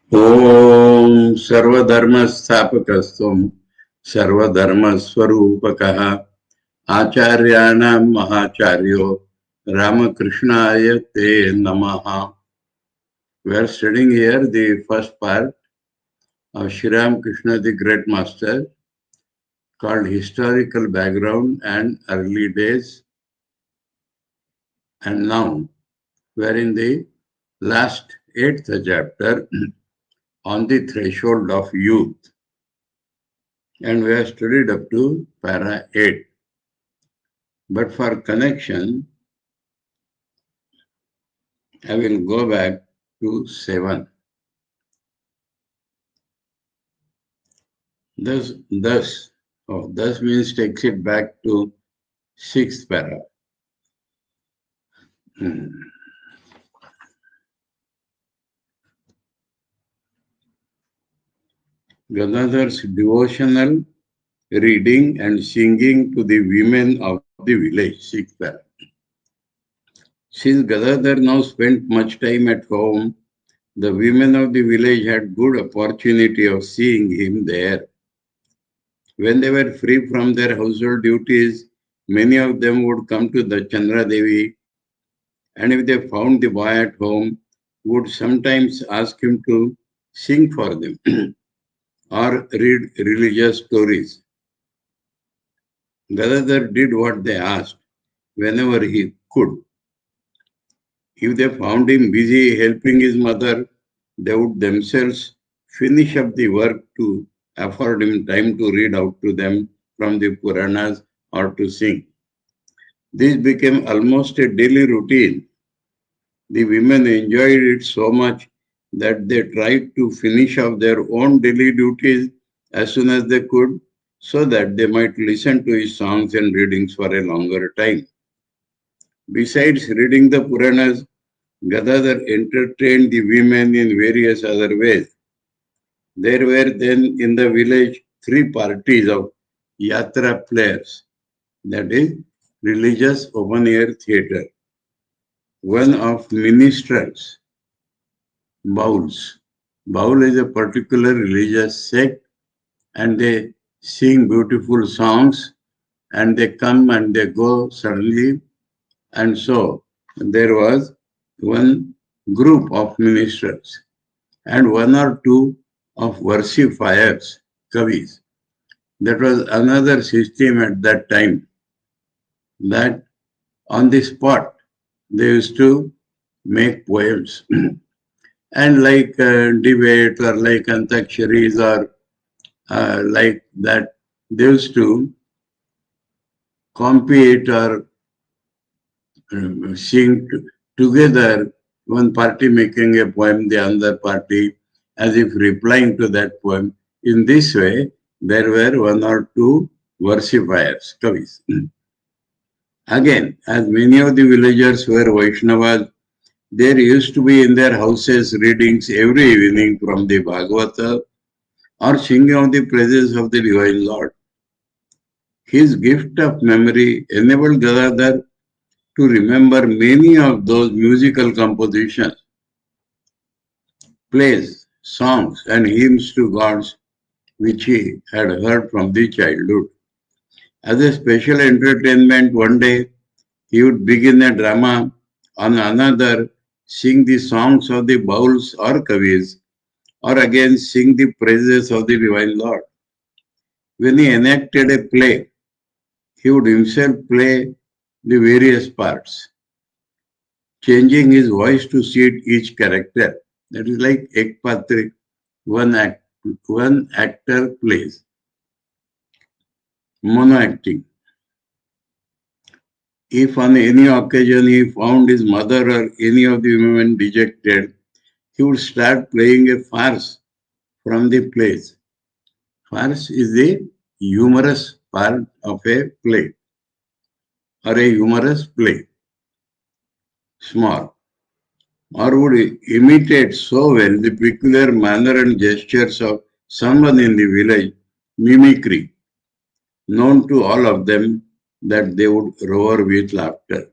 Om Sarvadharmastapakastum Sarvadharmaswarupakaha Acharyanam Mahacharyo Ramakrishnaya Te Namaha. We are studying here the first part of Sri Ramakrishna, the Great Master, called Historical Background and Early Days. And now we are in the last 8th chapter on the threshold of youth. And we have studied up to para 8. But for connection, I will go back to 7. Thus means takes it back to 6th para. Gadadhar's devotional reading and singing to the women of the village, 6th para. Since Gadadhar now spent much time at home, the women of the village had good opportunity of seeing him there. When they were free from their household duties, many of them would come to the Chandra Devi, and if they found the boy at home, would sometimes ask him to sing for them or read religious stories. Gadadhar did what they asked whenever he could. If they found him busy helping his mother, they would themselves finish up the work to afford him time to read out to them from the Puranas or to sing. This became almost a daily routine. The women enjoyed it so much that they tried to finish off their own daily duties as soon as they could, so that they might listen to his songs and readings for a longer time. Besides reading the Puranas, Gadadhar entertained the women in various other ways. There were then in the village 3 parties of yatra players, that is, religious open-air theatre. One of ministrels, Bauls. Baul is a particular religious sect, and they sing beautiful songs, and they come and they go suddenly. And so there was one group of ministers and 1 or 2 of versifiers, kavis. That was another system at that time, that on the spot they used to make poems. And like debate or like antaksharis or like that, they used to compete or sing together, one party making a poem, the other party as if replying to that poem. In this way, there were 1 or 2 versifiers, kavis. Again, as many of the villagers were Vaishnavas, there used to be in their houses readings every evening from the Bhagavata or singing of the praises of the Divine Lord. His gift of memory enabled Gadadhar to remember many of those musical compositions, plays, songs, and hymns to gods which he had heard from the childhood. As a special entertainment, one day he would begin a drama, on another sing the songs of the Bauls or Kavis, or again sing the praises of the Divine Lord. When he enacted a play, he would himself play the various parts, changing his voice to suit each character. That is like Ekpatrik, one actor plays. Mono acting. If on any occasion he found his mother or any of the women dejected, he would start playing a farce from the plays. Farce is the humorous part of a play or a humorous play, small, or would imitate so well the peculiar manner and gestures of someone in the village, mimicry, known to all of them, that they would roar with laughter.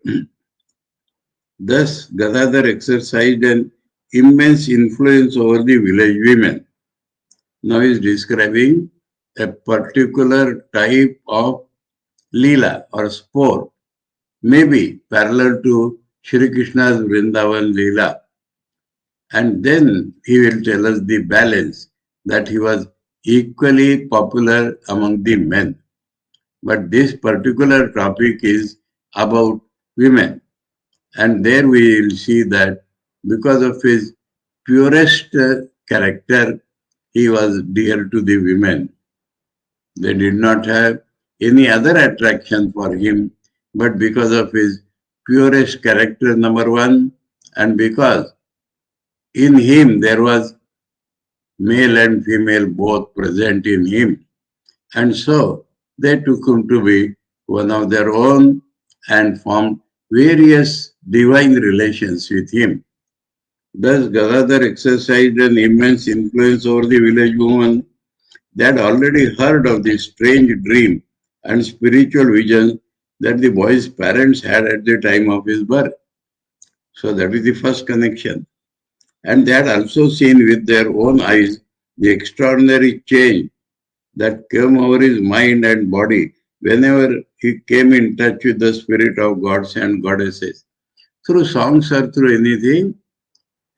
Thus, Gadadhar exercised an immense influence over the village women. Now he is describing a particular type of Leela or sport, maybe parallel to Sri Krishna's Vrindavan Leela. And then he will tell us the balance, that he was equally popular among the men. But this particular topic is about women. And there we will see that because of his purest character, he was dear to the women. They did not have any other attraction for him, but because of his purest character, number one, and because in him there was male and female both present in him. And so they took him to be one of their own and formed various divine relations with him. Thus, Gadadhar exercised an immense influence over the village woman. They had already heard of the strange dream and spiritual vision that the boy's parents had at the time of his birth. So that is the first connection. And they had also seen with their own eyes the extraordinary change that came over his mind and body whenever he came in touch with the spirit of gods and goddesses. Through songs or through anything,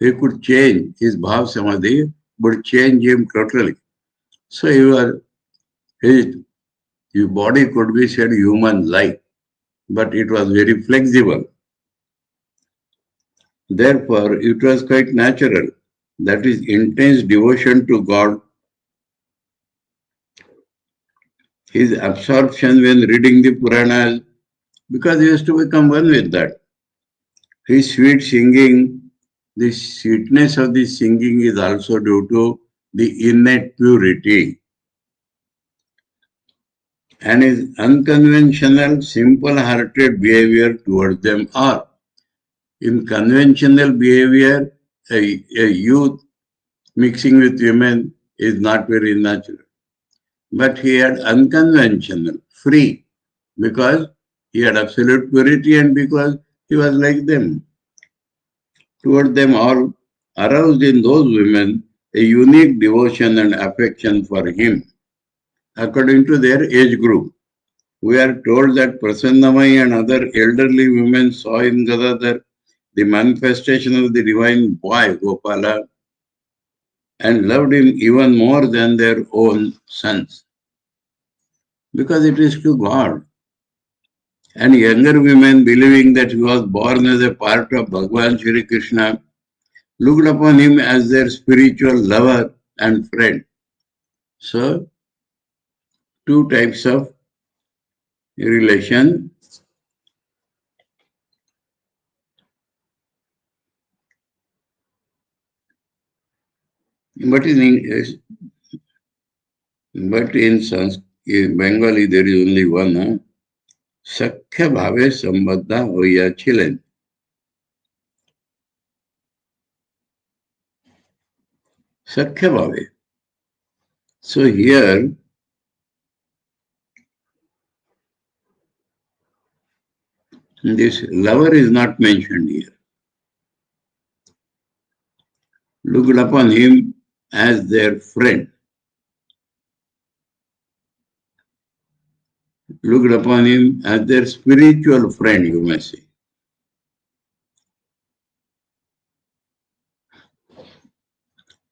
he could change his bhav samadhi, would change him totally. So his body could be said human-like, but it was very flexible. Therefore, it was quite natural that his intense devotion to God, his absorption when reading the Puranas, because he used to become one with that. His sweet singing, the sweetness of the singing is also due to the innate purity. And his unconventional, simple-hearted behavior towards them are. In conventional behavior, a youth mixing with women is not very natural. But he had unconventional, free, because he had absolute purity and because he was like them. Toward them all, aroused in those women a unique devotion and affection for him, according to their age group. We are told that Prasannamai and other elderly women saw in Gadadhar the manifestation of the divine boy Gopala and loved him even more than their own sons, because it is to God. And younger women, believing that he was born as a part of Bhagavan Sri Krishna, looked upon him as their spiritual lover and friend. So, two types of relation. But in Bengali there is only one. Sakhya bhave sambandha hoyachilen. Sakhya bhave. So here, this lover is not mentioned here. Looked upon him as their friend. Looked upon him as their spiritual friend, you may say.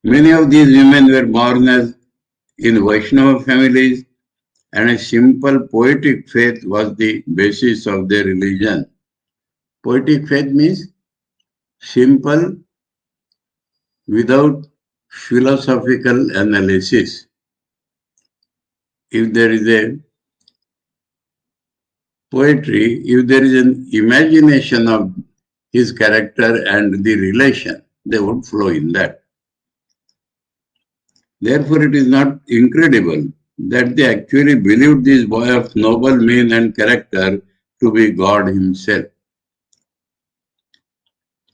Many of these women were born as in Vaishnava families, and a simple poetic faith was the basis of their religion. Poetic faith means simple, without philosophical analysis. If there is a poetry, if there is an imagination of his character and the relation, they would flow in that. Therefore, it is not incredible that they actually believed this boy of noble mien and character to be God himself.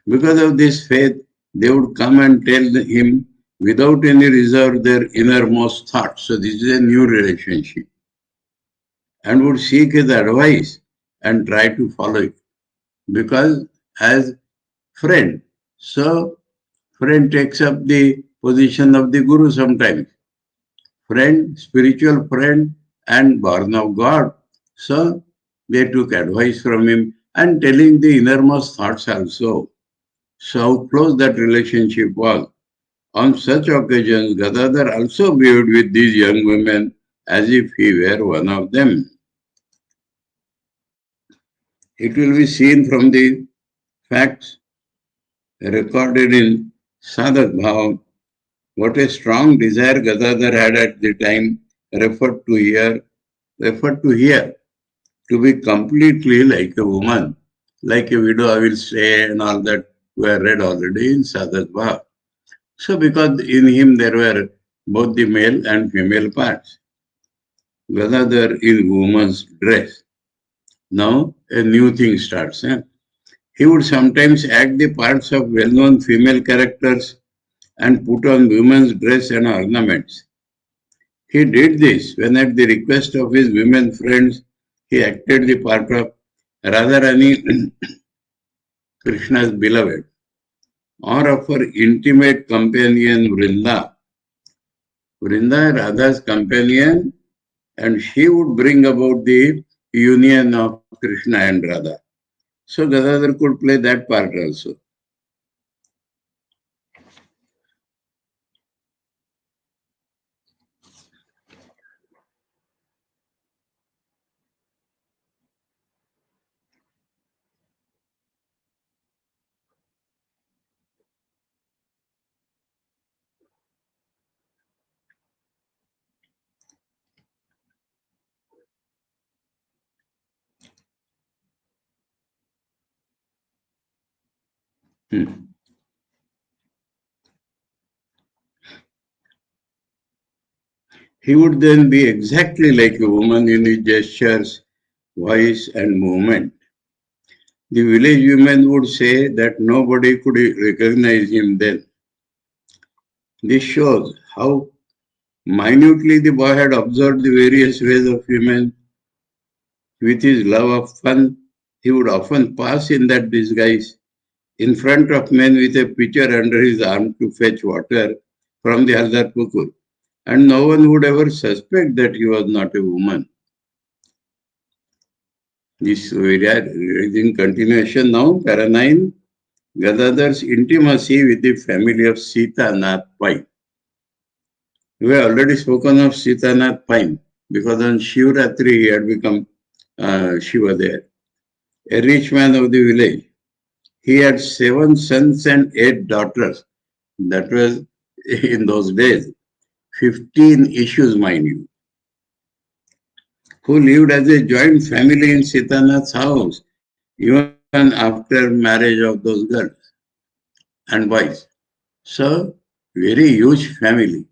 Because of this faith, they would come and tell him without any reserve their innermost thoughts. So this is a new relationship. And would seek his advice and try to follow it. Because as friend, so Friend takes up the position of the Guru sometimes. Friend, spiritual friend, and born of God. So they took advice from him and telling the innermost thoughts also. So how close that relationship was. On such occasions, Gadadhar also behaved with these young women as if he were one of them. It will be seen from the facts recorded in Sadak Bhav what a strong desire Gadadhar had at the time referred to here, to be completely like a woman, like a widow, I will say, and all that were read already in Sadak Bhav. So because in him there were both the male and female parts, Gadadhar in woman's dress. Now a new thing starts. He would sometimes act the parts of well-known female characters and put on women's dress and ornaments. He did this when at the request of his women friends, he acted the part of Radharani, Krishna's beloved, or of her intimate companion Vrinda. Vrinda, Radha's companion, and she would bring about the union of Krishna and Radha. So Gadadhar could play that part also. Hmm. He would then be exactly like a woman in his gestures, voice, and movement. The village women would say that nobody could recognize him then. This shows how minutely the boy had observed the various ways of women. With his love of fun, he would often pass in that disguise in front of men with a pitcher under his arm to fetch water from the Haldar Pukur, and no one would ever suspect that he was not a woman. This is in continuation now, para 9, Gadadhar's intimacy with the family of Sita Nath Pai. We have already spoken of Sita Nath Pai because on Shivratri he had become Shiva there, a rich man of the village. He had 7 sons and 8 daughters. That was in those days. 15 issues, mind you, who lived as a joint family in Sitanath's house, even after marriage of those girls and boys. So, very huge family.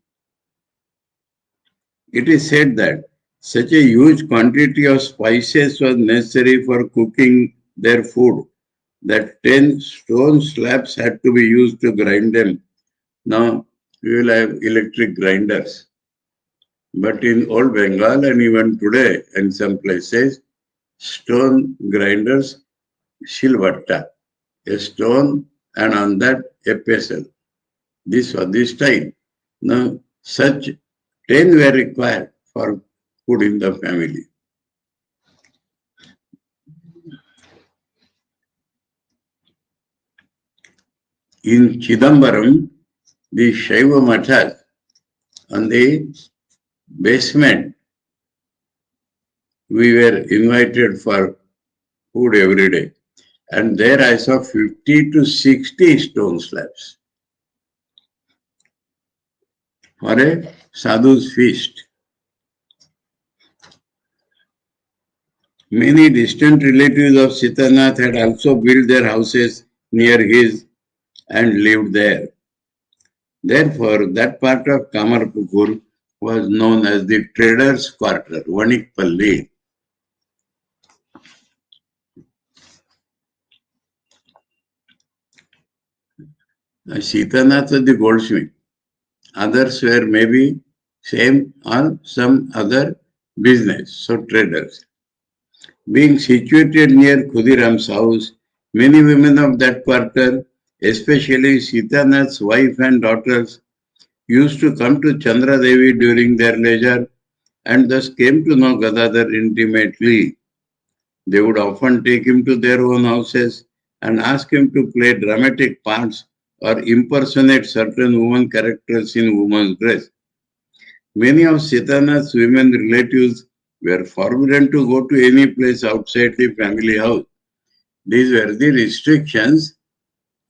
It is said that such a huge quantity of spices was necessary for cooking their food that 10 stone slabs had to be used to grind them. Now, we will have electric grinders. But in old Bengal and even today in some places, stone grinders, shilvatta, a stone and on that a pestle. This was the style. Now, such 10 were required for food in the family. In Chidambaram, the Shaiva Mathas on the basement, we were invited for food every day. And there I saw 50 to 60 stone slabs for a sadhu's feast. Many distant relatives of Sitanath had also built their houses near his and lived there. Therefore, that part of Kamarpukur was known as the Traders' Quarter, Vanikpalli. Sitanath was the goldsmith. Others were maybe same or some other business, so traders. Being situated near Khudiram's house, many women of that quarter especially Sitanath's wife and daughters, used to come to Chandra Devi during their leisure and thus came to know Gadadhar intimately. They would often take him to their own houses and ask him to play dramatic parts or impersonate certain women characters in women's dress. Many of Sitanath's women relatives were forbidden to go to any place outside the family house. These were the restrictions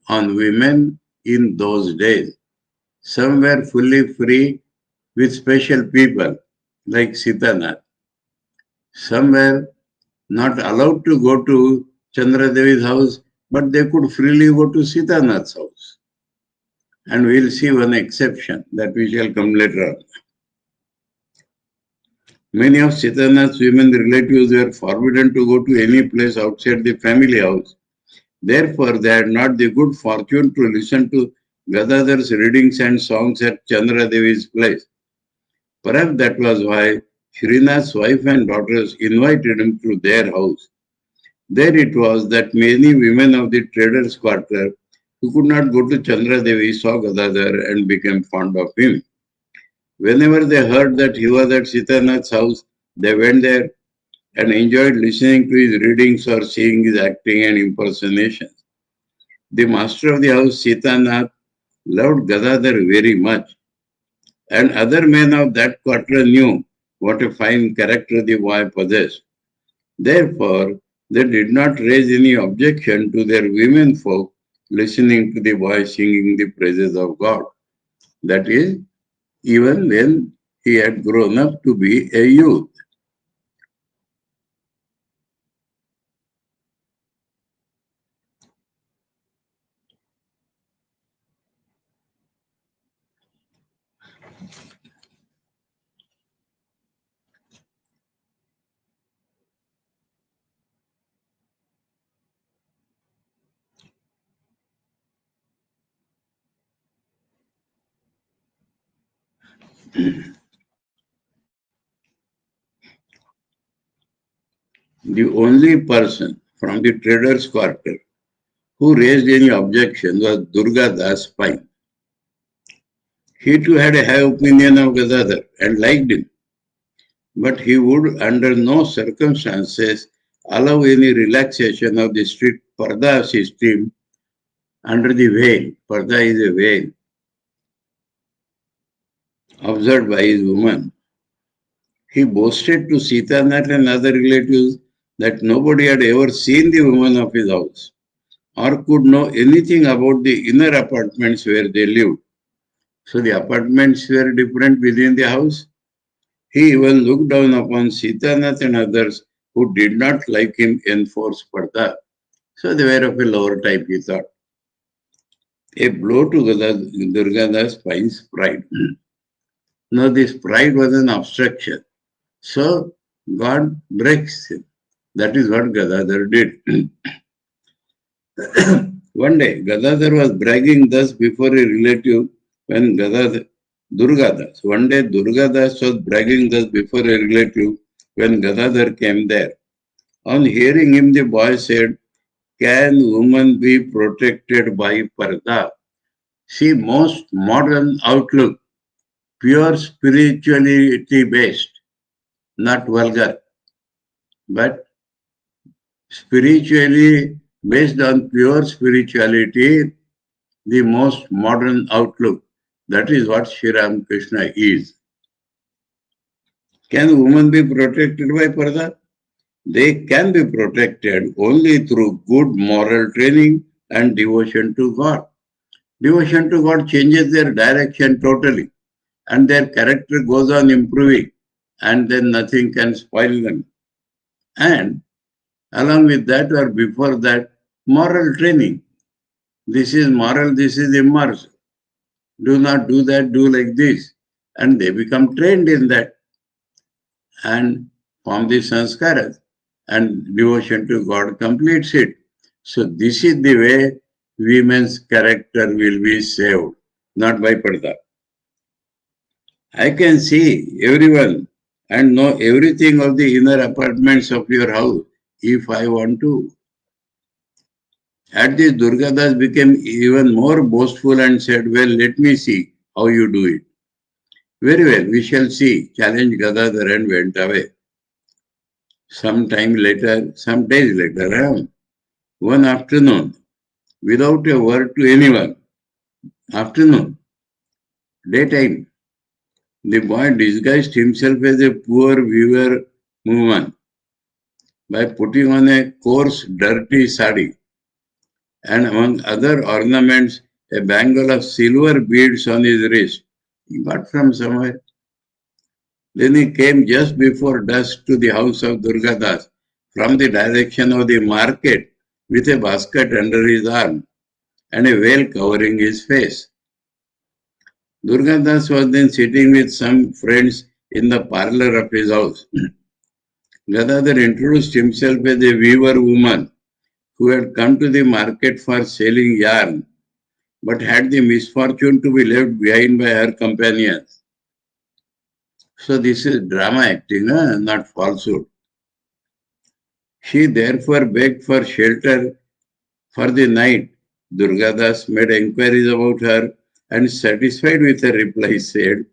on women in those days. Some were fully free with special people like Sitanath. Some were not allowed to go to Chandradevi's house, but they could freely go to Sitanath's house. And we'll see one exception that we shall come later on. Many of Sitanath's women relatives were forbidden to go to any place outside the family house. Therefore, they had not the good fortune to listen to Gadadhar's readings and songs at Chandra Devi's place. Perhaps that was why Srinath's wife and daughters invited him to their house. There it was that many women of the traders' quarter who could not go to Chandra Devi saw Gadadhar and became fond of him. Whenever they heard that he was at Sitanath's house, they went there and enjoyed listening to his readings or seeing his acting and impersonations. The master of the house, Sitanath, loved Gadadhar very much, and other men of that quarter knew what a fine character the boy possessed. Therefore, they did not raise any objection to their women folk listening to the boy singing the praises of God. That is, even when he had grown up to be a youth. The only person from the traders' quarter who raised any objection was Durga Das Pai. He too had a high opinion of Gadadhar and liked him, but he would under no circumstances allow any relaxation of the strict Parda system under the veil. Parda is a veil observed by his woman. He boasted to Sitanath and other relatives that nobody had ever seen the woman of his house or could know anything about the inner apartments where they lived. So the apartments were different within the house. He even looked down upon Sitanath and others who did not like him enforce Parda. So they were of a lower type, he thought. A blow to Durgadas Pai's pride. Now this pride was an obstruction. So God breaks him. That is what Gadadhar did. One day, Gadadhar was bragging thus before a relative when Durgadas. One day, Durgadas was bragging thus before a relative when Gadadhar came there. On hearing him, the boy said, "Can woman be protected by Parda?" See, most modern outlook, pure spirituality based, not vulgar, but spiritually based on pure spirituality, the most modern outlook. That is what Sri Ramakrishna is. Can women be protected by Parda? They can be protected only through good moral training and devotion to God. Devotion to God changes their direction totally, and their character goes on improving, and then nothing can spoil them. And along with that, or before that, moral training. This is moral, this is immoral. Do not do that, do like this. And they become trained in that and form the sanskaras, and devotion to God completes it. So this is the way women's character will be saved, not by Parda. I can see everyone and know everything of the inner apartments of your house if I want to. At this, Durgadas became even more boastful and said, "Well, let me see how you do it." "Very well, we shall see," challenged Gadadhar and went away. Some days later, one afternoon, without a word to anyone, afternoon, daytime, the boy disguised himself as a poor weaver woman by putting on a coarse, dirty sari and among other ornaments, a bangle of silver beads on his wrist. He got from somewhere. Then he came just before dusk to the house of Durgadas from the direction of the market with a basket under his arm and a veil covering his face. Durgadas was then sitting with some friends in the parlor of his house. Gadadhar introduced himself as a weaver woman who had come to the market for selling yarn, but had the misfortune to be left behind by her companions. So this is drama acting, not falsehood. She therefore begged for shelter for the night. Durgadas made enquiries about her and, satisfied with her reply, said,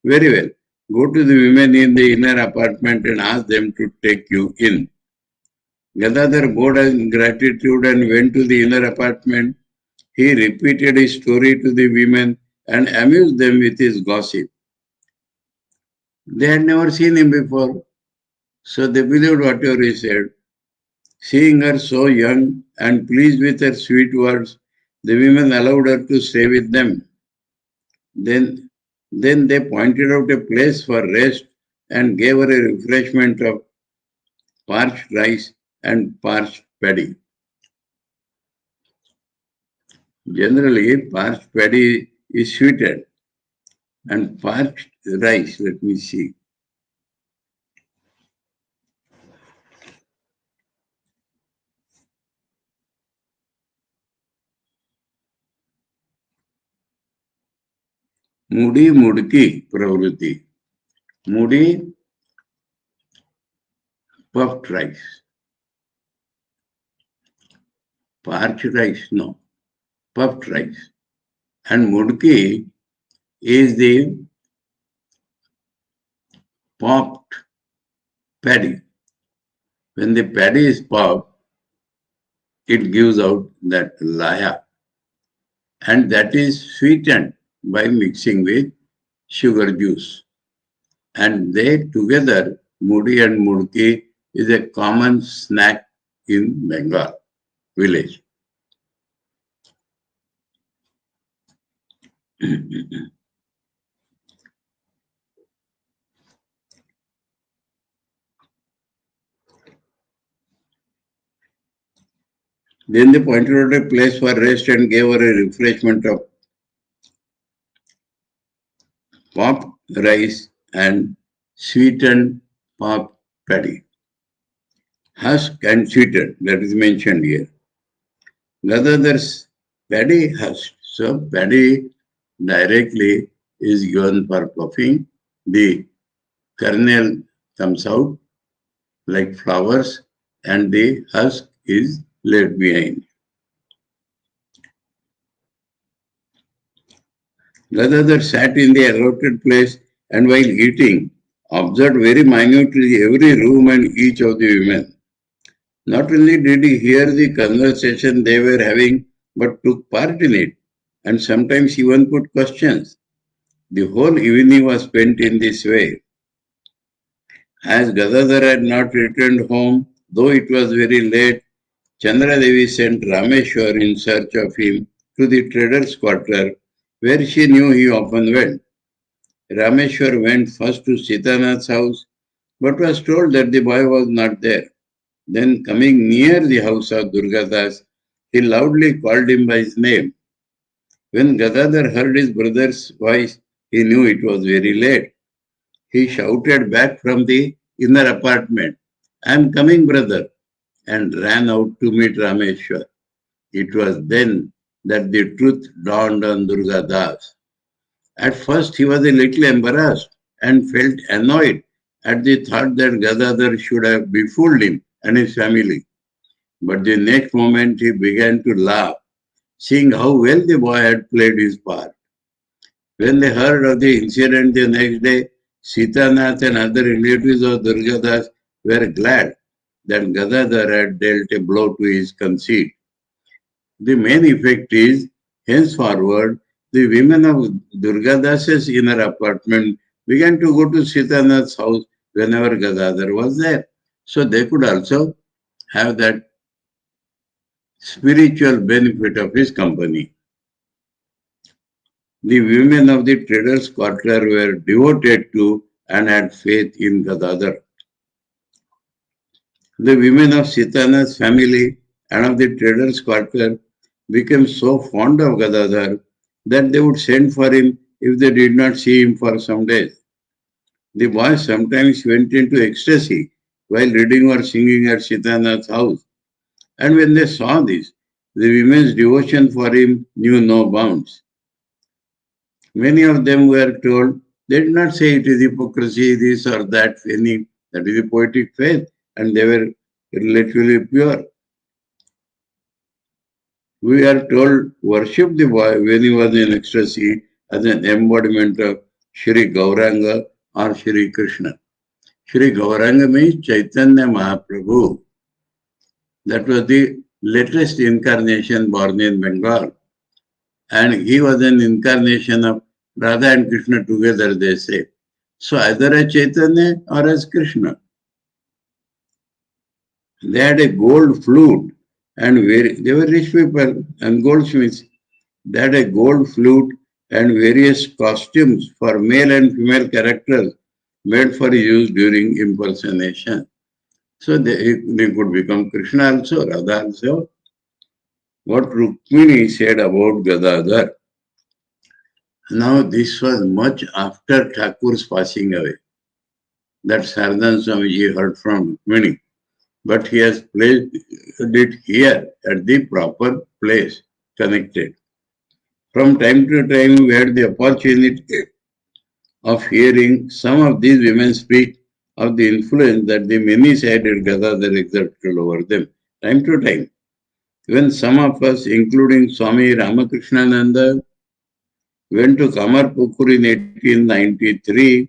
"Very well, go to the women in the inner apartment and ask them to take you in." Gadadhar bowed in gratitude and went to the inner apartment. He repeated his story to the women and amused them with his gossip. They had never seen him before, so they believed whatever he said. Seeing her so young and pleased with her sweet words, the women allowed her to stay with them. Then, then they pointed out a place for rest and gave her a refreshment of parched rice and parched paddy. Generally, parched paddy is sweetened and parched rice, let me see. Moody mudki pravruti. Moody puffed rice. Parched rice, no. Puffed rice. And mudki is the popped paddy. When the paddy is popped, it gives out that laya. And that is sweetened by mixing with sugar juice. And they together, mudi and mudki, is a common snack in Bengal village. Then they pointed out a place for rest and gave her a refreshment of popped rice and sweetened popped paddy. Husk and sweetened, that is mentioned here. Gadadhar's paddy husk. So paddy directly is given for puffing. The kernel comes out like flowers and the husk is left behind. Gadadhar sat in the allotted place and while eating, observed very minutely every room and each of the women. Not only did he hear the conversation they were having, but took part in it, and sometimes even put questions. The whole evening was spent in this way. As Gadadhar had not returned home, though it was very late, Chandradevi sent Rameshwar in search of him to the trader's quarter, where she knew he often went. Rameshwar went first to Sitanath's house, but was told that the boy was not there. Then, coming near the house of Durgadas, he loudly called him by his name. When Gadadhar heard his brother's voice, he knew it was very late. He shouted back from the inner apartment, "I am coming, brother," and ran out to meet Rameshwar. It was then that the truth dawned on Durgadas. At first, he was a little embarrassed and felt annoyed at the thought that Gadadhar should have befooled him and his family. But the next moment he began to laugh, seeing how well the boy had played his part. When they heard of the incident the next day, Sitanath and other relatives of Durgadas were glad that Gadadhar had dealt a blow to his conceit. The main effect is, henceforward, the women of Durgadas's inner apartment began to go to Sitanath's house whenever Gadadhar was there. So they could also have that spiritual benefit of his company. The women of the traders' quarter were devoted to and had faith in Gadadhar. The women of Sitana's family and of the traders' quarter became so fond of Gadadhar that they would send for him if they did not see him for some days. The boy sometimes went into ecstasy while reading or singing at Sitana's house. And when they saw this, the women's devotion for him knew no bounds. Many of them were told, they did not say it is hypocrisy, this or that, any, that is a poetic faith, and they were relatively pure. We are told, worship the boy when he was in ecstasy as an embodiment of Sri Gauranga or Sri Krishna. Sri Gauranga means Chaitanya Mahaprabhu. That was the latest incarnation born in Bengal. And he was an incarnation of Radha and Krishna together, they say. So either as Chaitanya or as Krishna. They had a gold flute and they were rich people and goldsmiths. They had a gold flute and various costumes for male and female characters made for use during impersonation. So they could become Krishna also, Radha also. What Rukmini said about Gadadhar. Now this was much after Thakur's passing away. That Saradananda Swamiji heard from Rukmini. But he has placed it here at the proper place, connected. From time to time, we had the opportunity of hearing some of these women speak of the influence that the many-sided Gadadhar exerted over them, time to time. When some of us, including Swami Ramakrishna Leelaprasanga, went to Kamarpukur in 1893,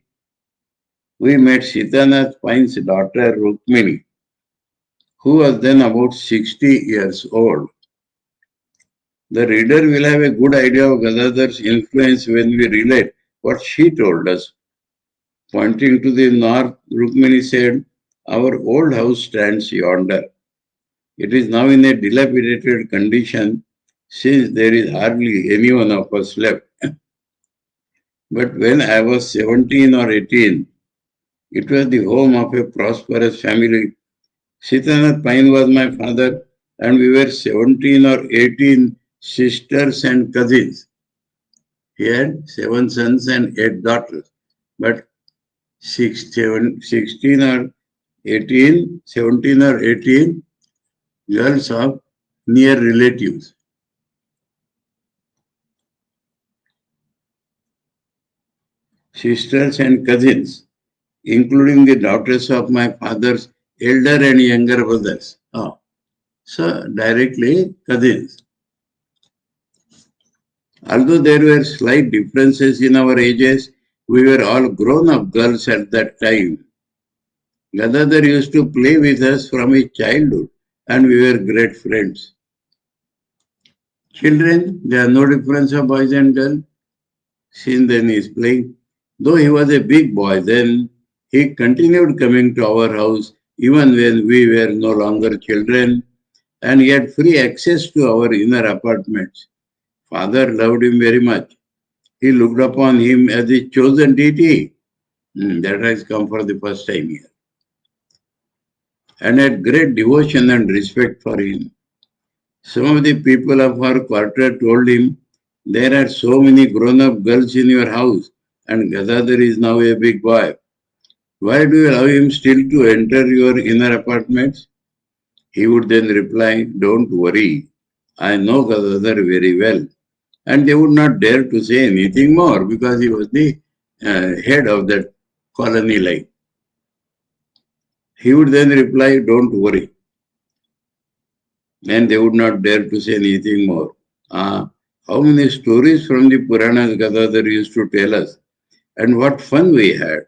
we met Sitanath Pine's daughter Rukmini, who was then about 60 years old. The reader will have a good idea of Gadadhar's influence when we relate what she told us. Pointing to the north, Rukmini said, "Our old house stands yonder. It is now in a dilapidated condition since there is hardly any one of us left. But when I was 17 or 18, it was the home of a prosperous family. Sitanath Pine was my father, and we were 17 or 18 sisters and cousins. He had 7 sons and 8 daughters, but 16 or 18, 17 or 18 girls of near relatives. Sisters and cousins, including the daughters of my father's elder and younger brothers. Oh. So directly cousins. Although there were slight differences in our ages, we were all grown-up girls at that time. Gadadhar used to play with us from his childhood, and we were great friends. Children, there are no difference of boys and girls. Since then he is playing. Though he was a big boy then, he continued coming to our house even when we were no longer children, and he had free access to our inner apartments. Father loved him very much. He looked upon him as his chosen deity. That has come for the first time here. And had great devotion and respect for him. Some of the people of our quarter told him, there are so many grown-up girls in your house, and Gadadhar is now a big boy. Why do you allow him still to enter your inner apartments? He would then reply, don't worry, I know Gadadhar very well. And they would not dare to say anything more because he was the head of that colony life. He would then reply, don't worry. and they would not dare to say anything more. How many stories from the Puranas Gadadhar used to tell us, and what fun we had.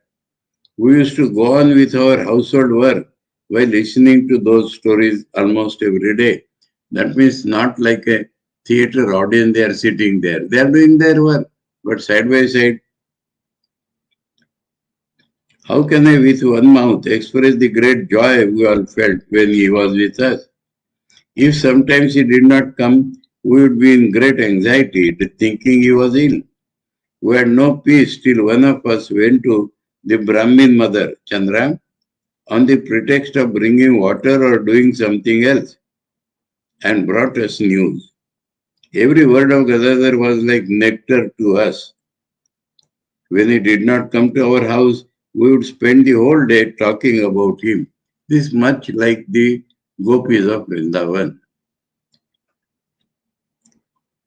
We used to go on with our household work while listening to those stories almost every day. That means not like a theater audience, they are sitting there. They are doing their work, but side by side, how can I with one mouth express the great joy we all felt when he was with us? If sometimes he did not come, we would be in great anxiety, thinking he was ill. We had no peace till one of us went to the Brahmin mother, Chandra, on the pretext of bringing water or doing something else, and brought us news. Every word of Gadadhar was like nectar to us. When he did not come to our house, we would spend the whole day talking about him. This much like the gopis of Vrindavan.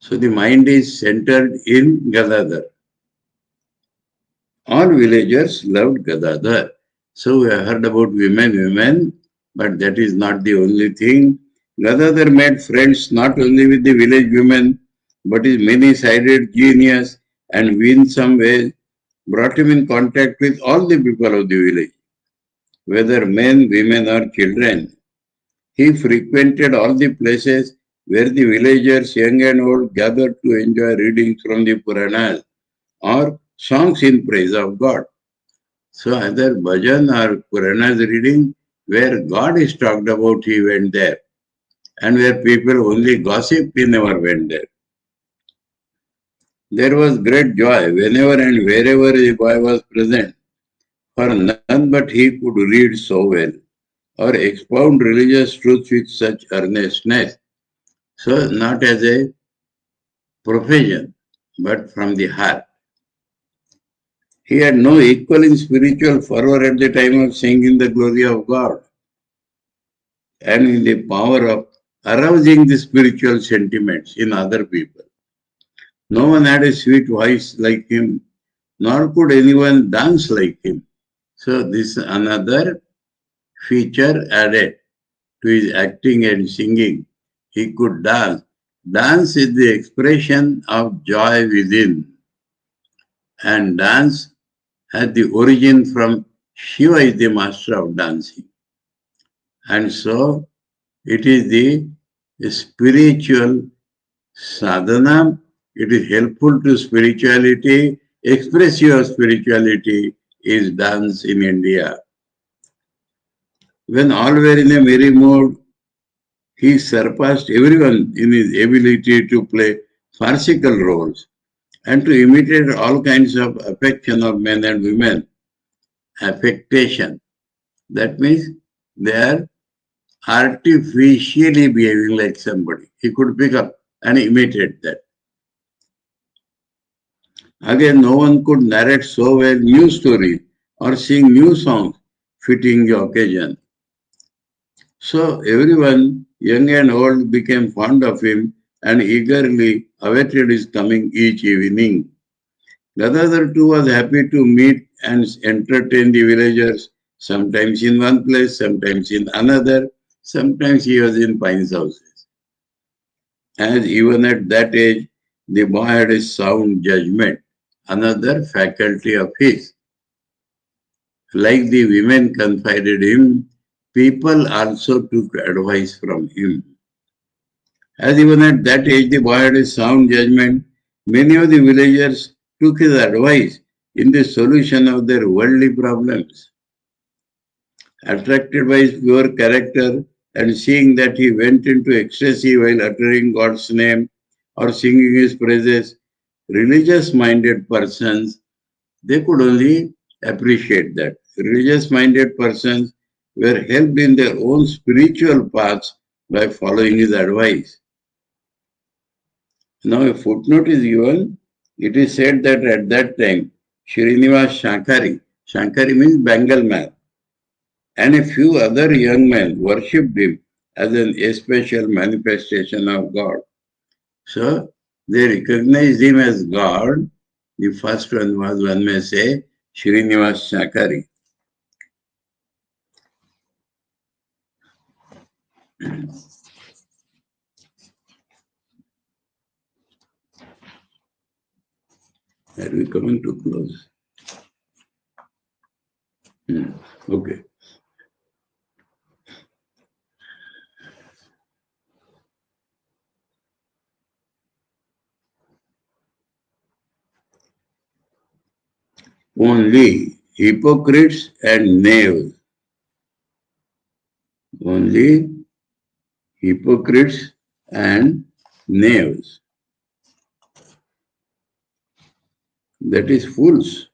So the mind is centered in Gadadhar. All villagers loved Gadadhar. So we have heard about women, but that is not the only thing. Gadadhar made friends not only with the village women, but his many-sided genius and in some ways brought him in contact with all the people of the village, whether men, women, or children. He frequented all the places where the villagers, young and old, gathered to enjoy readings from the Puranas or songs in praise of God. So either bhajan or Puranas reading, where God is talked about, he went there. And where people only gossip, he never went there. There was great joy whenever and wherever the boy was present, for none but he could read so well or expound religious truths with such earnestness. So not as a profession, but from the heart. He had no equal in spiritual fervor at the time of singing the glory of God and in the power of arousing the spiritual sentiments in other people. No one had a sweet voice like him, nor could anyone dance like him. So this is another feature added to his acting and singing. He could dance. Dance is the expression of joy within, and dance has the origin from Shiva is the master of dancing. And so it is the spiritual sadhana. It is helpful to spirituality. Express your spirituality is dance in India. When all were in a merry mood, he surpassed everyone in his ability to play farcical roles and to imitate all kinds of affection of men and women. Affectation. That means they are artificially behaving like somebody. He could pick up and imitate that. Again, no one could narrate so well new stories or sing new songs fitting the occasion. So everyone, young and old, became fond of him and eagerly awaited his coming each evening. Gadadhar too was happy to meet and entertain the villagers, sometimes in one place, sometimes in another, sometimes he was in Pine's houses. As even at that age, the boy had a sound judgment, another faculty of his. Like the women confided him, people also took advice from him. As even at that age the boy had a sound judgment, many of the villagers took his advice in the solution of their worldly problems. Attracted by his pure character and seeing that he went into ecstasy while uttering God's name or singing his praises, religious-minded persons, they could only appreciate that. Religious-minded persons were helped in their own spiritual paths by following his advice. Now a footnote is given. It is said that at that time, Srinivas Shankari means Bengal man, and a few other young men worshipped him as an especial manifestation of God. So they recognized him as God. The first one was, one may say, Srinivas Shankari. Are we coming to close? Okay. Only hypocrites and knaves. Only hypocrites and knaves. That is fools.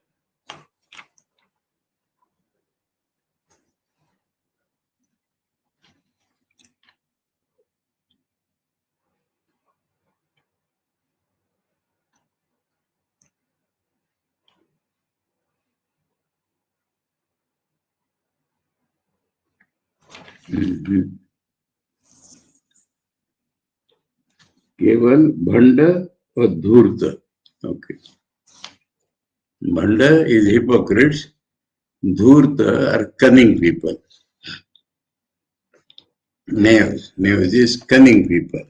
केवल भंड और धूर्त. Okay. Bhanda is hypocrites. Dhurta are cunning people. Knaves is cunning people.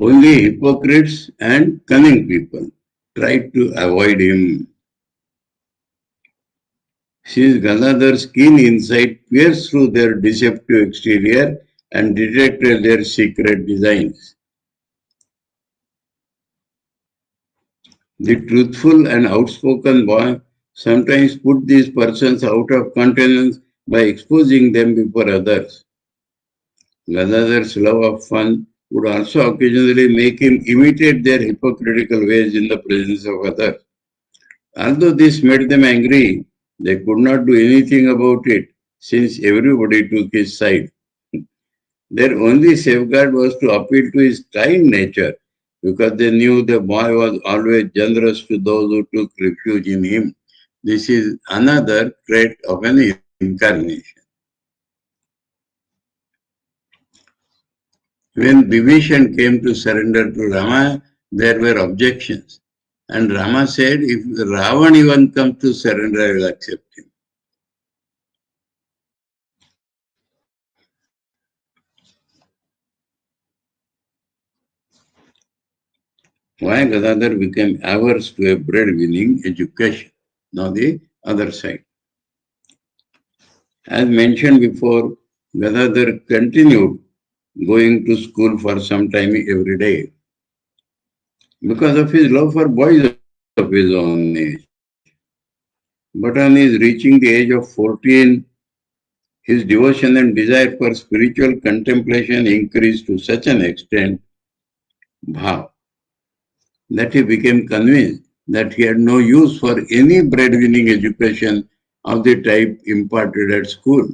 Only hypocrites and cunning people try to avoid him. Since Ganadhar's keen insight pierced through their deceptive exterior and detected their secret designs. The truthful and outspoken boy sometimes put these persons out of countenance by exposing them before others. Ganadhar's love of fun would also occasionally make him imitate their hypocritical ways in the presence of others. Although this made them angry, they could not do anything about it since everybody took his side. Their only safeguard was to appeal to his kind nature because they knew the boy was always generous to those who took refuge in him. This is another trait of an incarnation. When Vibhishan came to surrender to Rama, there were objections. And Rama said, if Ravan even comes to surrender, I will accept him. Why Gadadhar became averse to a breadwinning education? Now the other side. As mentioned before, Gadadhar continued going to school for some time every day because of his love for boys of his own age. But on his reaching the age of 14, his devotion and desire for spiritual contemplation increased to such an extent, bhav, that he became convinced that he had no use for any breadwinning education of the type imparted at school.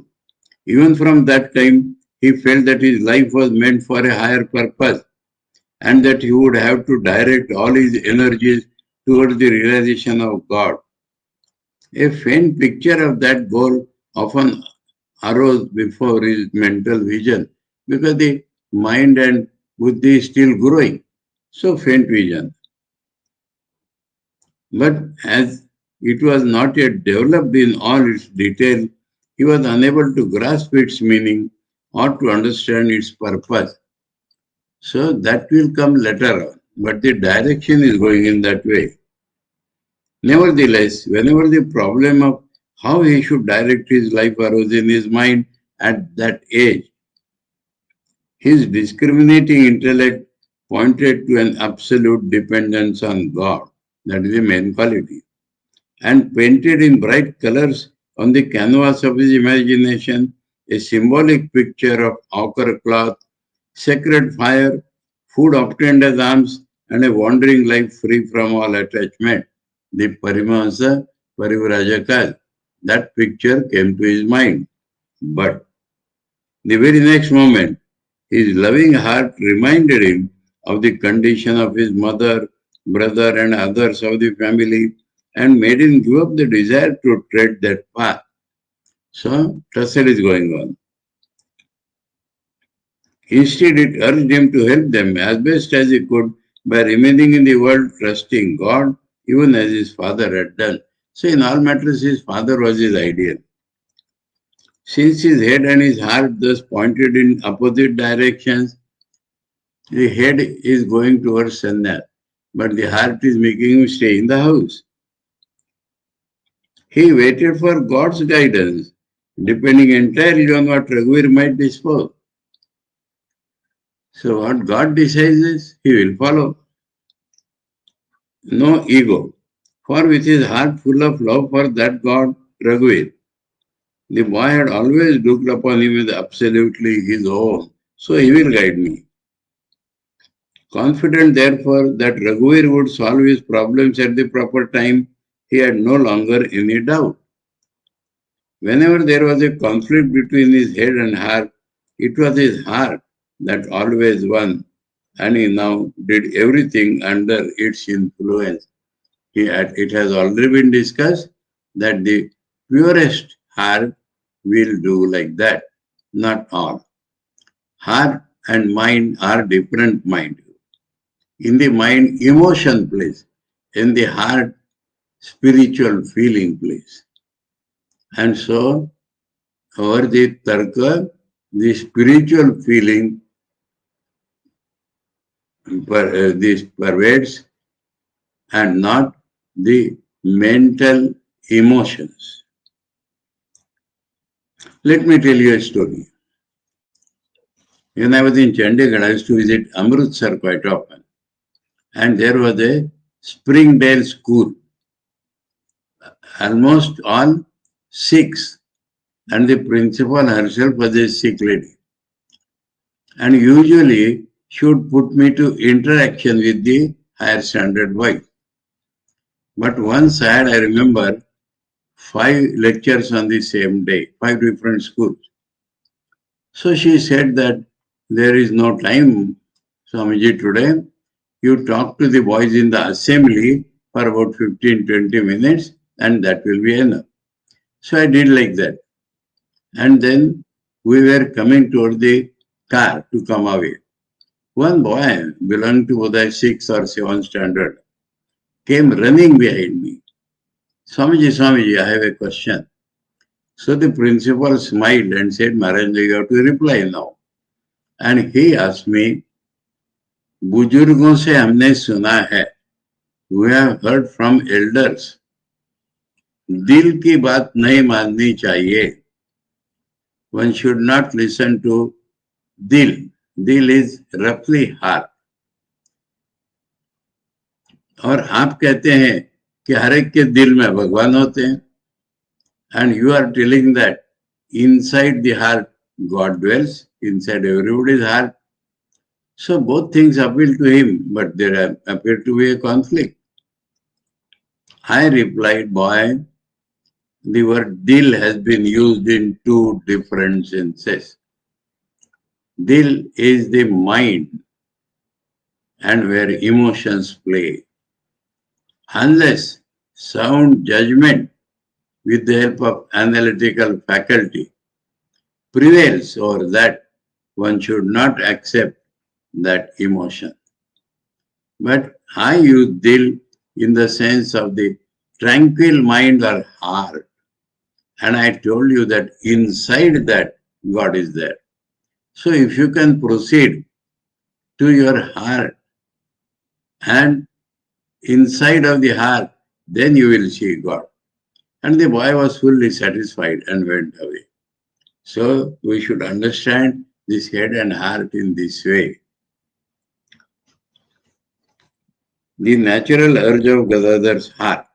Even from that time, he felt that his life was meant for a higher purpose and that he would have to direct all his energies towards the realization of God. A faint picture of that goal often arose before his mental vision because the mind and buddhi is still growing. So faint vision. But as it was not yet developed in all its detail, he was unable to grasp its meaning or to understand its purpose. So that will come later on, but the direction is going in that way. Nevertheless, whenever the problem of how he should direct his life arose in his mind at that age, his discriminating intellect pointed to an absolute dependence on God. That is the main quality. And painted in bright colors on the canvas of his imagination a symbolic picture of ochre cloth, sacred fire, food obtained as alms, and a wandering life free from all attachment. The Parimahasa Parivrajaka. That picture came to his mind. But the very next moment, his loving heart reminded him of the condition of his mother, brother, and others of the family and made him give up the desire to tread that path. So, tussle is going on. Instead, it urged him to help them as best as he could by remaining in the world, trusting God, even as his father had done. So, in all matters, his father was his ideal. Since his head and his heart thus pointed in opposite directions, The head is going towards sannyas, but the heart is making him stay in the house. He waited for God's guidance, depending entirely on what Raghuveer might dispose. So what God decides is, he will follow. No ego. For with his heart full of love for that God, Raghuveer, the boy had always looked upon him as absolutely his own. So he will guide me. Confident, therefore, that Raghuveer would solve his problems at the proper time, he had no longer any doubt. Whenever there was a conflict between his head and heart, it was his heart that always won, and he now did everything under its influence. It has already been discussed that the purest heart will do like that, not all. Heart and mind are different mind. In the mind, emotion plays. In the heart, spiritual feeling plays. And so, over the tarka, the spiritual feeling this pervades and not the mental emotions. Let me tell you a story. When I was in Chandigarh, I used to visit Amritsar quite often. And there was a Springdale school. Almost all Sikhs. And the principal herself was a Sikh lady. And usually she would put me to interaction with the higher standard boys. But once I remember, 5 lectures on the same day, 5 different schools. So she said that there is no time, Swamiji, today. You talk to the boys in the assembly for about 15-20 minutes and that will be enough. So I did like that. And then we were coming toward the car to come away. One boy belonging to whether 6th or 7th standard came running behind me. Swamiji, I have a question. So the principal smiled and said, Maharaj, you have to reply now. And he asked me, बुजुर्गों से हमने सुना है, we have heard from elders, दिल की बात नहीं माननी चाहिए. One should not listen to dil. Dil is roughly heart. और आप कहते हैं कि हर एक के दिल में भगवान होते हैं. And you are telling that inside the heart God dwells, inside everybody's heart. So both things appeal to him, but there appear to be a conflict. I replied, boy, the word dil has been used in 2 different senses. Dil is the mind and where emotions play. Unless sound judgment with the help of analytical faculty prevails over that, one should not accept that emotion. But I use dil in the sense of the tranquil mind or heart. And I told you that inside that God is there. So if you can proceed to your heart and inside of the heart, then you will see God. And the boy was fully satisfied and went away. So we should understand this head and heart in this way. The natural urge of Gadadhar's heart.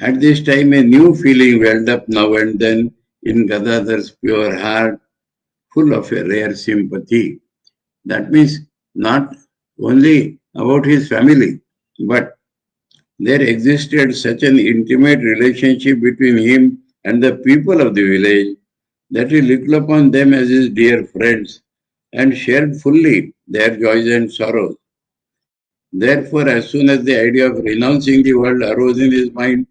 At this time, a new feeling welled up now and then in Gadadhar's pure heart, full of a rare sympathy. That means not only about his family, but there existed such an intimate relationship between him and the people of the village that he looked upon them as his dear friends and shared fully their joys and sorrows. Therefore, as soon as the idea of renouncing the world arose in his mind,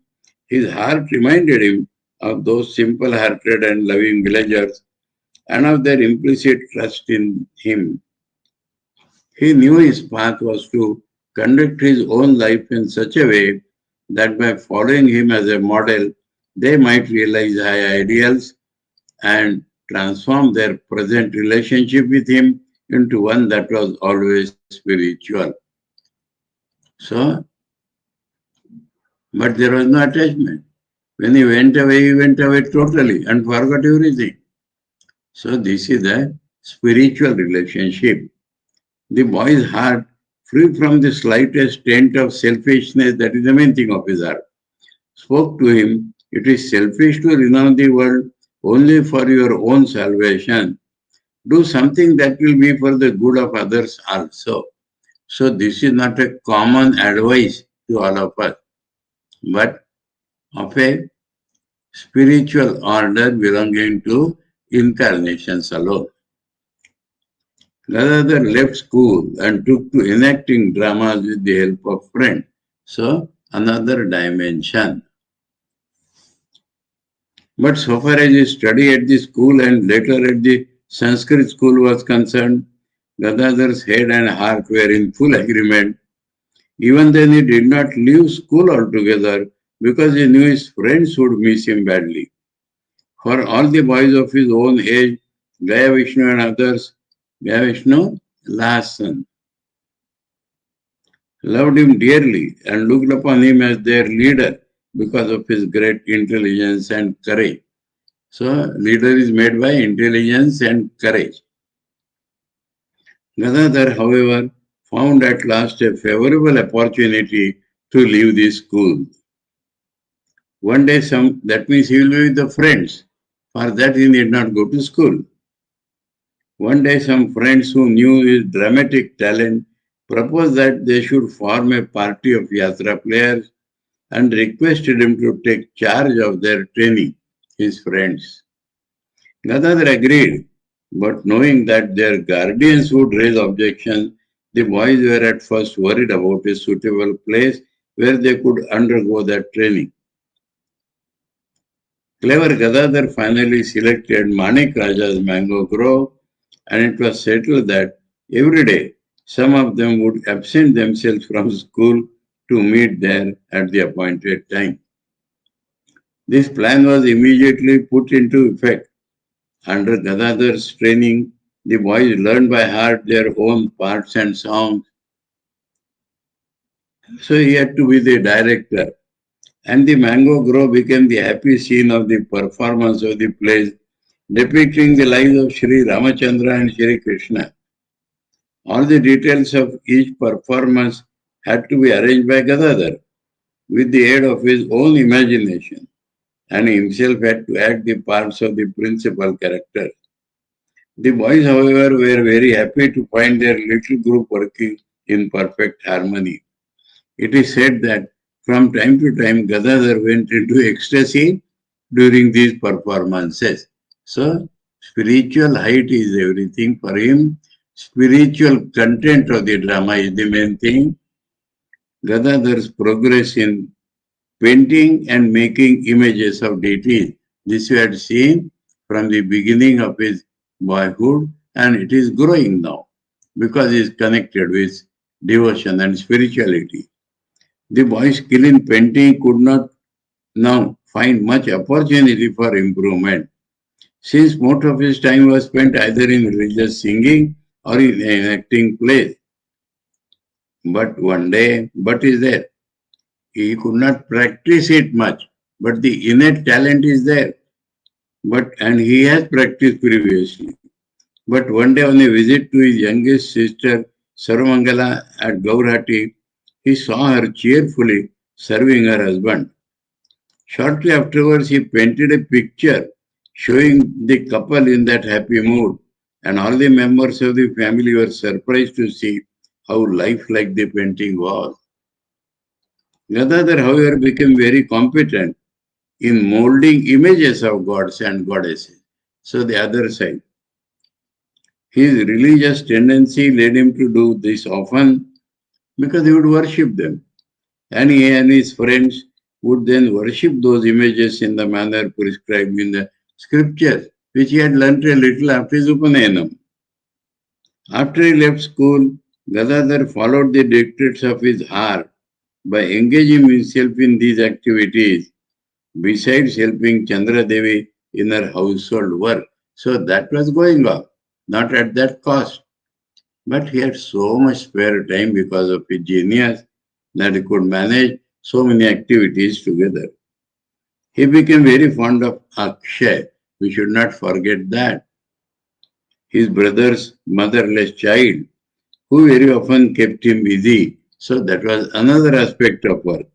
his heart reminded him of those simple-hearted and loving villagers and of their implicit trust in him. He knew his path was to conduct his own life in such a way that by following him as a model, they might realize high ideals and transform their present relationship with him into one that was always spiritual. So, but there was no attachment. When he went away totally and forgot everything. So this is a spiritual relationship. The boy's heart, free from the slightest taint of selfishness, that is the main thing of his heart, spoke to him, it is selfish to renounce the world only for your own salvation. Do something that will be for the good of others also. So this is not a common advice to all of us, but of a spiritual order belonging to incarnations alone. Gadadhar left school and took to enacting dramas with the help of friends. So, another dimension. But so far as his study at the school and later at the Sanskrit school was concerned, Gadadhar's head and heart were in full agreement. Even then, he did not leave school altogether because he knew his friends would miss him badly. For all the boys of his own age, Gaya Vishnu and others, Gaya Vishnu, last son, loved him dearly and looked upon him as their leader because of his great intelligence and courage. So, leader is made by intelligence and courage. Gadadhar, however, found at last a favorable opportunity to leave the school. One day, that means he will be with the friends. For that, he need not go to school. One day, some friends who knew his dramatic talent proposed that they should form a party of yatra players and requested him to take charge of their training, his friends. Gadadhar agreed, but knowing that their guardians would raise objections, the boys were at first worried about a suitable place where they could undergo that training. Clever Gadadhar finally selected Manik Raja's mango grove, and it was settled that every day some of them would absent themselves from school to meet there at the appointed time. This plan was immediately put into effect. Under Gadadhar's training, the boys learned by heart their own parts and songs. So he had to be the director. And the mango grove became the happy scene of the performance of the plays, depicting the lives of Sri Ramachandra and Sri Krishna. All the details of each performance had to be arranged by Gadadhar with the aid of his own imagination, and he himself had to act the parts of the principal characters. The boys, however, were very happy to find their little group working in perfect harmony. It is said that from time to time Gadadhar went into ecstasy during these performances. So, spiritual height is everything for him. Spiritual content of the drama is the main thing. Gadadhar's progress in painting and making images of deities. This we had seen from the beginning of his boyhood, and it is growing now because he is connected with devotion and spirituality. The boy's skill in painting could not now find much opportunity for improvement, since most of his time was spent either in religious singing or in enacting plays. But is there. He could not practice it much, but the innate talent is there. And he has practiced previously. But one day on a visit to his youngest sister, Saramangala at Gaurhati, he saw her cheerfully serving her husband. Shortly afterwards, he painted a picture showing the couple in that happy mood, and all the members of the family were surprised to see how lifelike the painting was. Gadadhar, however, became very competent in molding images of gods and goddesses. So the other side. His religious tendency led him to do this often because he would worship them. And he and his friends would then worship those images in the manner prescribed in the scriptures, which he had learnt a little after his Upanayanam. After he left school, Gadadhar followed the dictates of his heart by engaging himself in these activities, besides helping Chandra Devi in her household work. So that was going on, not at that cost. But he had so much spare time because of his genius that he could manage so many activities together. He became very fond of Akshay. We should not forget that. His brother's motherless child, who very often kept him busy. So that was another aspect of work.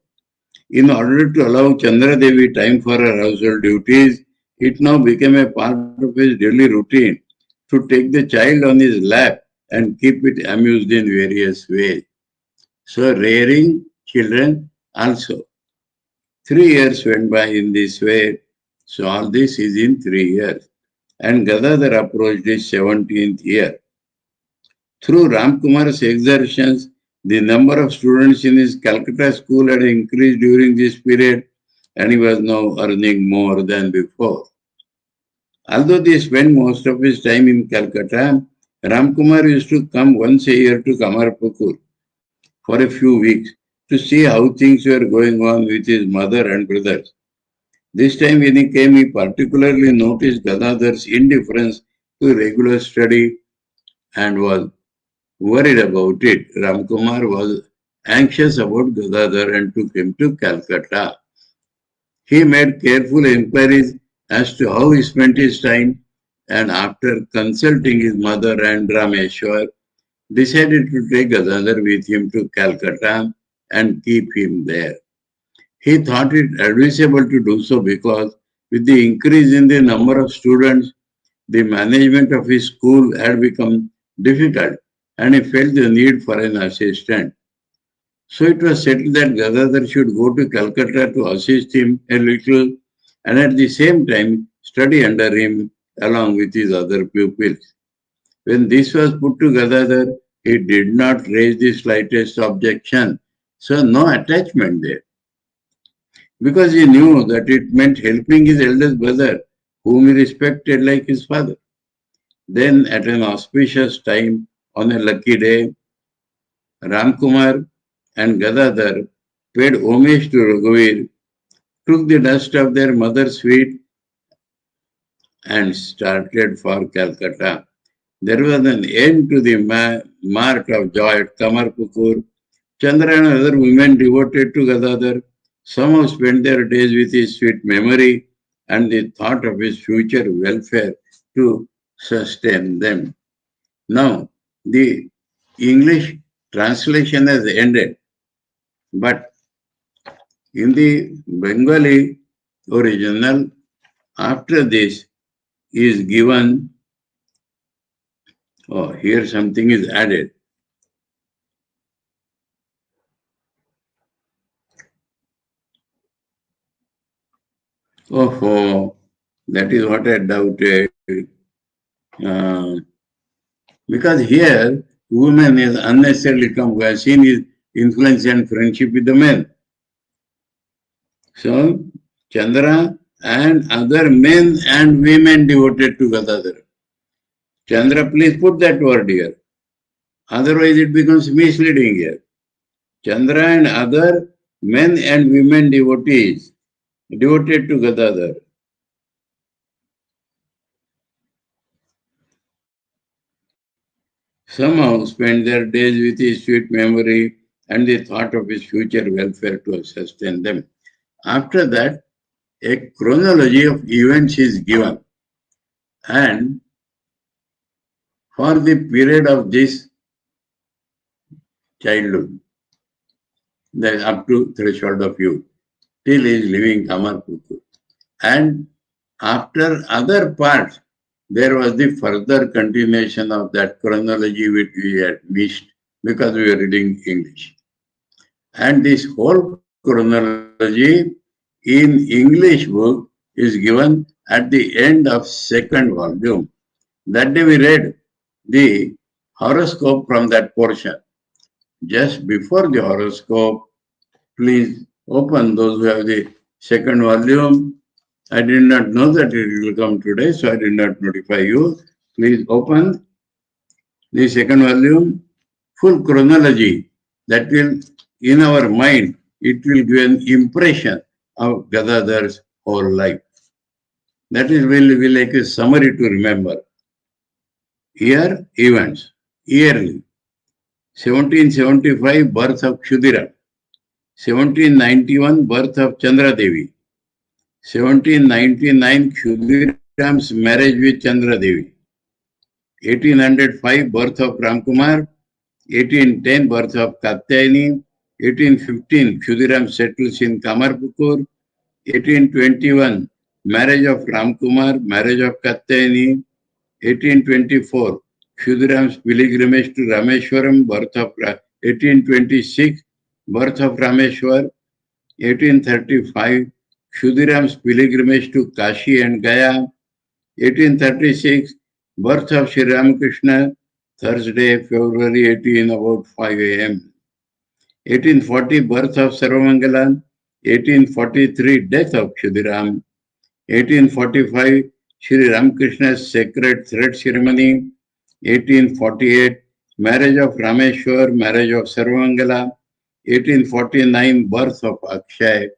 In order to allow Chandra Devi time for her household duties, it now became a part of his daily routine to take the child on his lap and keep it amused in various ways. So rearing children also. 3 years went by in this way. So all this is in 3 years. And Gadadhar approached his 17th year. Through Ramkumar's exertions, the number of students in his Calcutta school had increased during this period, and he was now earning more than before. Although he spent most of his time in Calcutta, Ramkumar used to come once a year to Kamarpukur for a few weeks to see how things were going on with his mother and brothers. This time when he came, he particularly noticed Gadadhar's indifference to regular study and was worried about it. Ramkumar was anxious about Gadadhar and took him to Calcutta. He made careful inquiries as to how he spent his time, and after consulting his mother and Rameshwar, decided to take Gadadhar with him to Calcutta and keep him there. He thought it advisable to do so because with the increase in the number of students, the management of his school had become difficult and he felt the need for an assistant. So it was settled that Gadadhar should go to Calcutta to assist him a little and at the same time study under him along with his other pupils. When this was put to Gadadhar, he did not raise the slightest objection. So no attachment there. Because he knew that it meant helping his eldest brother, whom he respected like his father. Then, at an auspicious time, on a lucky day, Ramkumar and Gadadhar paid homage to Raghuveer, took the dust of their mother's feet, and started for Calcutta. There was an end to the mark of joy at Kamarpukur. Chandra and other women devoted to Gadadhar somehow spent their days with his sweet memory and the thought of his future welfare to sustain them. Now, the English translation has ended, but in the Bengali original, after this is given, oh, here something is added. Oh, that is what I doubted. Uh, because here, woman is unnecessarily come, we have seen his influence and friendship with the men. So, Chandra and other men and women devoted to Gadadhar. Chandra, please put that word here. Otherwise, it becomes misleading here. Chandra and other men and women devotees devoted to Gadadhar. Somehow spent their days with his sweet memory and the thought of his future welfare to sustain them. After that, a chronology of events is given, and for the period of this childhood, that up to threshold of youth, till he is leaving Kamarpukur. And after other parts, there was the further continuation of that chronology which we had missed because we were reading English. And this whole chronology in English book is given at the end of second volume. That day we read the horoscope from that portion. Just before the horoscope, please open those who have the second volume. I did not know that it will come today, so I did not notify you. Please open the second volume, full chronology that will, in our mind, it will give an impression of Gadadhar's whole life. That is will be like a summary to remember. Here, events. yearly. 1775, birth of Kshudira. 1791, birth of Chandra Devi. 1799, Khudiram's marriage with Chandra Devi. 1805, birth of Ramkumar. 1810, birth of Katyayani. 1815, Khudiram settles in Kamarpukur. 1821, marriage of Ramkumar, marriage of Katyayani. 1824, Khudiram's pilgrimage to Rameshwaram, birth of 1826, birth of Rameshwar. 1835, Khudiram's pilgrimage to Kashi and Gaya. 1836, birth of Sri Ramakrishna, Thursday, February 18, about 5 a.m. 1840, birth of Sarvamangala. 1843, death of Khudiram. 1845, Sri Ramakrishna's sacred thread ceremony. 1848, marriage of Rameshwar, marriage of Sarvamangala. 1849, birth of Akshay.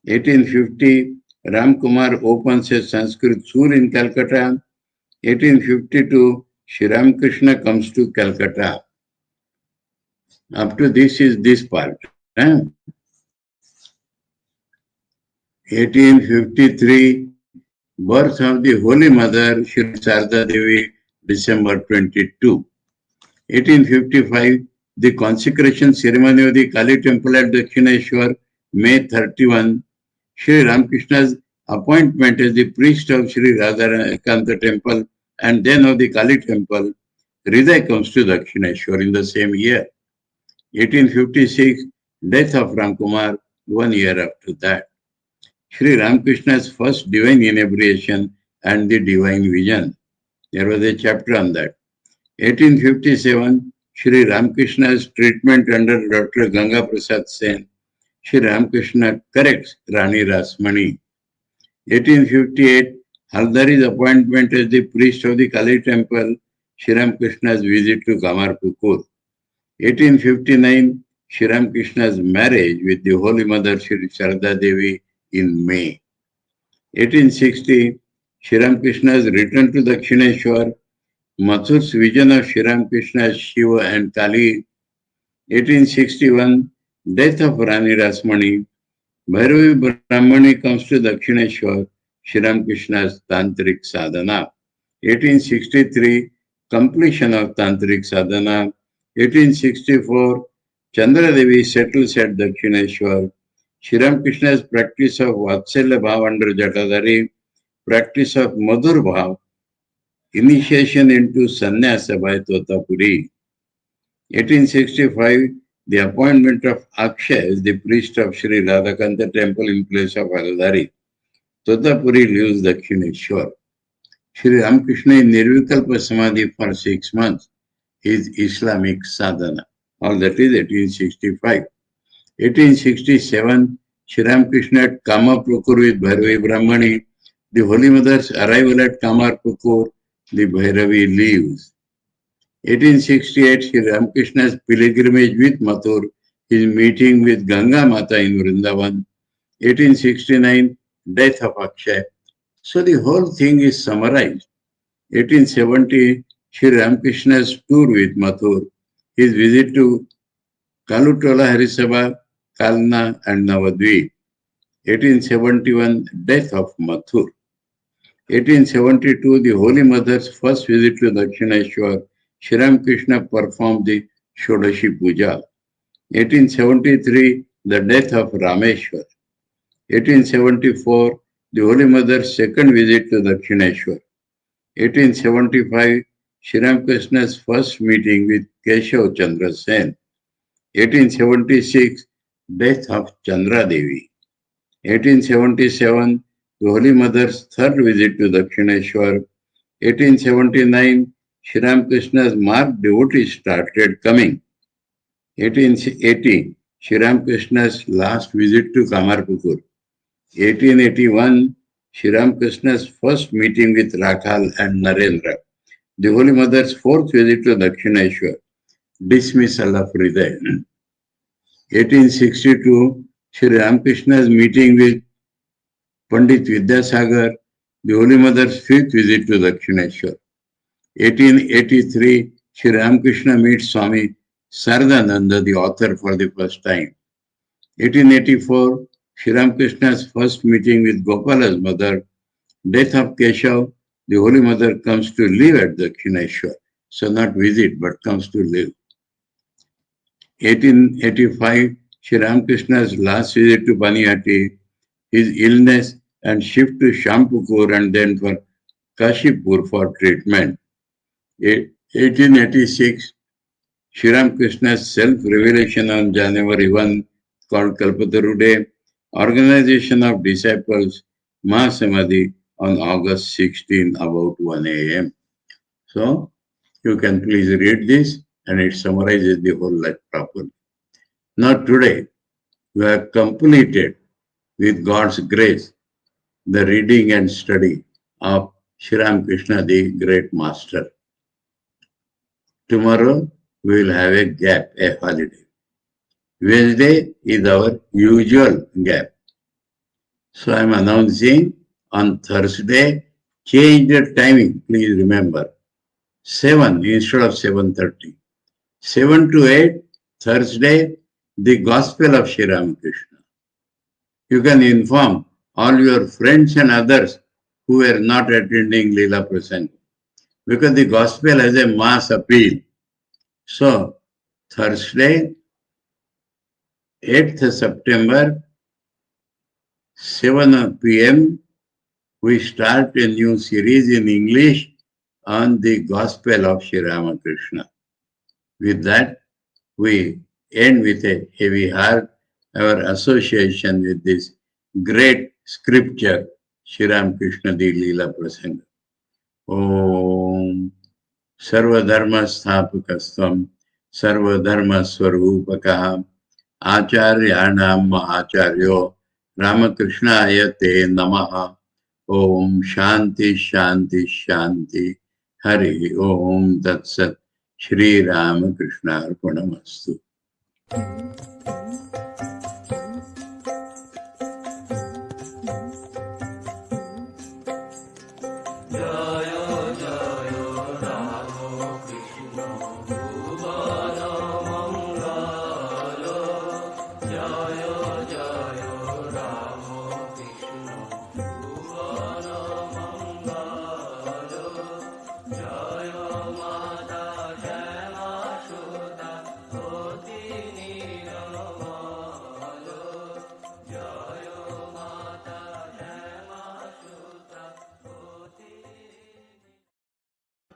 1850, Ramkumar opens a Sanskrit school in Calcutta. 1852, Sri Ramakrishna comes to Calcutta. Up to this is this part. 1853, birth of the Holy Mother, Sri Sarada Devi, December 22. 1855, the consecration ceremony of the Kali temple at Dakshineshwar, May 31. Sri Ramakrishna's appointment as the priest of Sri Radharikanta temple and then of the Kali temple, Hriday comes to Dakshineshwar in the same year. 1856, death of Ramkumar, 1 year after that. Sri Ramakrishna's first divine inebriation and the divine vision. There was a chapter on that. 1857, Sri Ramakrishna's treatment under Dr. Ganga Prasad Sen. Sri Ramakrishna corrects Rani Rasmani. 1858, Haldari's appointment as the priest of the Kali temple. Sri Ramakrishna's visit to Kamarpukur. 1859, Sri Ramakrishna's marriage with the Holy Mother Sri Sarada Devi in May. 1860, Sri Ramakrishna's return to Dakshineshwar. Mathur's vision of Sri Ramakrishna as Shiva and Kali. 1861, death of Rani Rasmani. Bhairavi Brahmani comes to Dakshineshwar, Sri Ramakrishna's Tantric Sadhana. 1863, completion of Tantric Sadhana. 1864, Chandra Devi settles at Dakshineshwar. Sri Ramakrishna's practice of Vatsalya Bhav under Jatadhari, practice of Madhur Bhav, initiation into Sannyasa by Totapuri. 1865, the appointment of Akshay as the priest of Sri Radhakanta temple in place of Haldari. Totapuri leaves Dakshineshwar. Sri Ramakrishna in Nirvikalpa Samadhi for 6 months. His Islamic sadhana. All that is 1865. 1867, Sri Ramakrishna at Kamapukur with Bhairavi Brahmani. The Holy Mother's arrival at Kamarpukur, the Bhairavi leaves. 1868, Sri Ramakrishna's pilgrimage with Mathur, his meeting with Ganga Mata in Vrindavan. 1869, death of Akshay. So the whole thing is summarized. 1870, Sri Ramakrishna's tour with Mathur, his visit to Kalutola Harisabha, Kalna and Navadvip. 1871, death of Mathur. 1872, the Holy Mother's first visit to Dakshineshwar. Sri Ramakrishna performed the Shodashi Puja. 1873, the death of Rameshwar. 1874, the Holy Mother's second visit to Dakshineshwar. 1875, Sri Ramakrishna's first meeting with Keshav Chandra Sen. 1876, death of Chandra Devi. 1877, the Holy Mother's third visit to Dakshineshwar. 1879, Sri Ramakrishna's marked devotees started coming. 1880, Sri Ramakrishna's last visit to Kamarpukur. 1881, Sri Ramakrishna's first meeting with Rakhal and Narendra. The Holy Mother's fourth visit to Dakshineshwar. Dismissal of Hriday. 1862, Sri Ramakrishna's meeting with Pandit Vidyasagar. The Holy Mother's fifth visit to Dakshineshwar. 1883, Sri Ramakrishna meets Swami Saradananda, the author, for the first time. 1884, Sri Ramakrishna's first meeting with Gopala's mother. Death of Keshav, the Holy Mother comes to live at Dakshineshwar. So not visit, but comes to live. 1885, Sri Ramakrishna's last visit to Banihati, his illness and shift to Shampukur and then for Kashipur for treatment. 1886, Sri Ramakrishna's self-revelation on January 1 called Kalpataru Day, organization of disciples, Mahasamadhi on August 16 about 1 a.m. So, you can please read this and it summarizes the whole life properly. Now today, we have completed with God's grace the reading and study of Sri Ramakrishna, the great master. Tomorrow, we will have a gap, a holiday. Wednesday is our usual gap. So I am announcing on Thursday, change the timing, please remember. 7 instead of 7:30. 7 to 8, Thursday, the Gospel of Sri Ramakrishna. You can inform all your friends and others who were not attending Leelaprasanga, because the Gospel has a mass appeal. So, Thursday, 8th September, 7 p.m., we start a new series in English on the Gospel of Sri Ramakrishna. With that, we end with a heavy heart our association with this great scripture, Sri Ramakrishna the Leelaprasanga. Om Sarvadharma Sthapakastvam Sarvadharma Swarupakah Acharyanam Acharyo Ramakrishna Te Namaha. Om Shanti Shanti Shanti Hari Om Tat Sat. Sri Ramakrishna Arpanamastu. Jaya